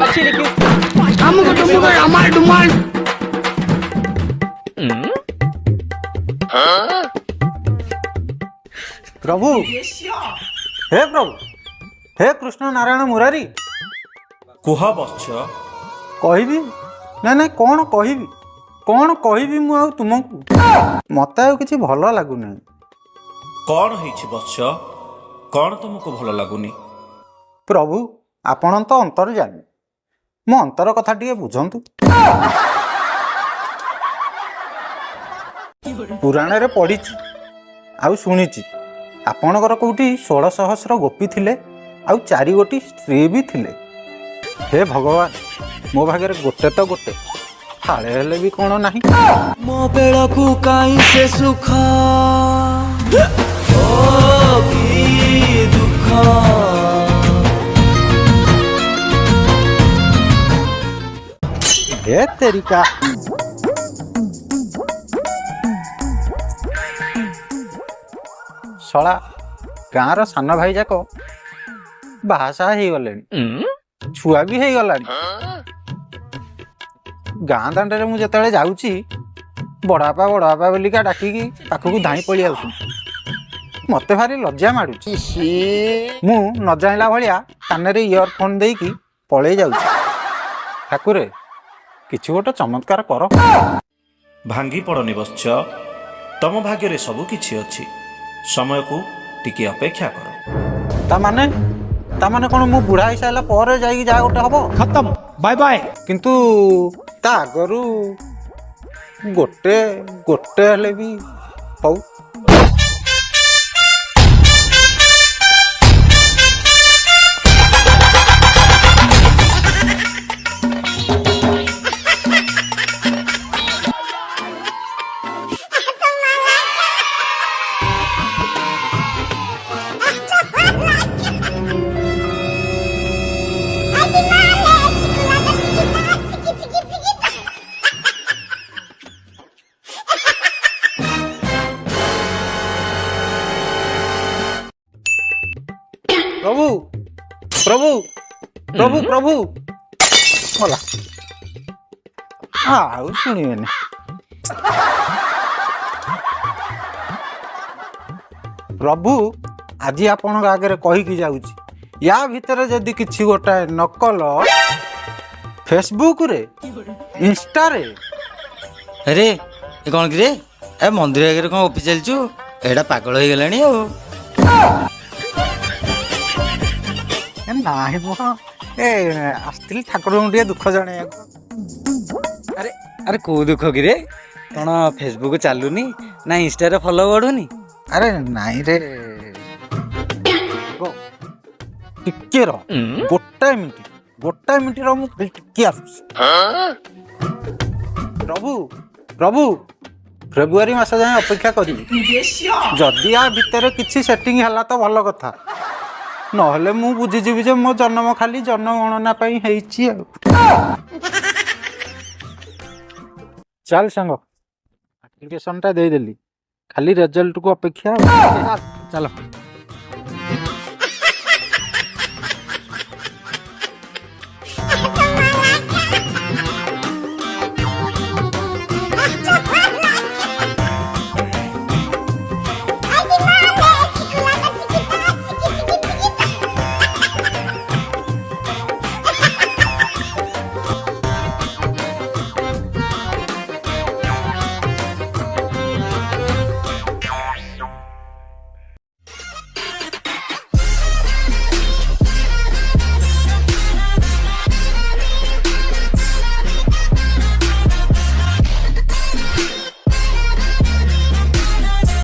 अच्छी लिखी हमारे डुमान। प्रभु हे प्रभु हे कृष्ण नारायण मुरारी कुह बच्च कहबी ना ना कौन कहबी मु आउ तुमको मत आ किछि भल लागुनी। कौन है बच्च कौन तुमको भल लगुनि? प्रभु आपण तो अंतर जानी मो अंतर कथा टिके बुझंतु। पुराण रे पढ़िछि आउ सुनिछि आपणकर कोठी 16 सहस्र गोपी थिले आउ 4 गोटी स्त्री भी थिले। हे भगवान मो भागे गोटे तो गोटे फाड़े हेले भी कौन नहीं। मो बेड़ा को काई से सुख ओ की दुख हे तेरिका शला गाँव सान भाई जाक बाहासा हो गले छुआ भी हो गला। गाँ दांडे मुझे जाऊँची बड़ापा बोलिका डाकिकी पाखक धाई पड़ी आस मत भारी लज्जा माड़ुची। मु न जाइला भाया कान इयरफोन देकी पलि जाऊँ। ठाकुरे किछि गोटे चमत्कार कर। भांगी पड़नी बच्च तम भाग्य रे सब किछि अछि समय को टिके अपेक्षा कर। तामाने कौन मु बुढ़ा हिसाब पर जाई जा गोटे हबो खत्म बाय बाय। किंतु ता आगरू गोटे गोटे हेले भी हौ। प्रभु प्रभु प्रभु प्रभु होला आउ सुनिबेनी। प्रभु आज आपण आगे कहीकि जाऊँगी या भितर जदि किछि गोटाए नकल फेसबुक रे इंस्टा रे। अरे ये कौन कि ए मंदिर आगे कौन ऑफिस चलचु एडा पागल हो गलानी आ नाही मो आसती ठाकुर टे दुख जन। अरे अरे को दुख कि कौन फेसबुक चलुनी ना इंस्टा रे फॉलो बढ़ुनी? अरे नाई रे टिके रह गोटाए मिनिट रो मु टिके आसुछि। प्रभु प्रभु फेब्रुआरी मास जाए अपेक्षा करी जदि या भितर किछि सेटिंग हला तो भल कथा नहले मु बुझीजीवी जे मो जन्म खाली जनगणना पई हेइछि। चल संग एप्लिकेशन टा दे देली खाली रिजल्ट को अपेक्षा। चल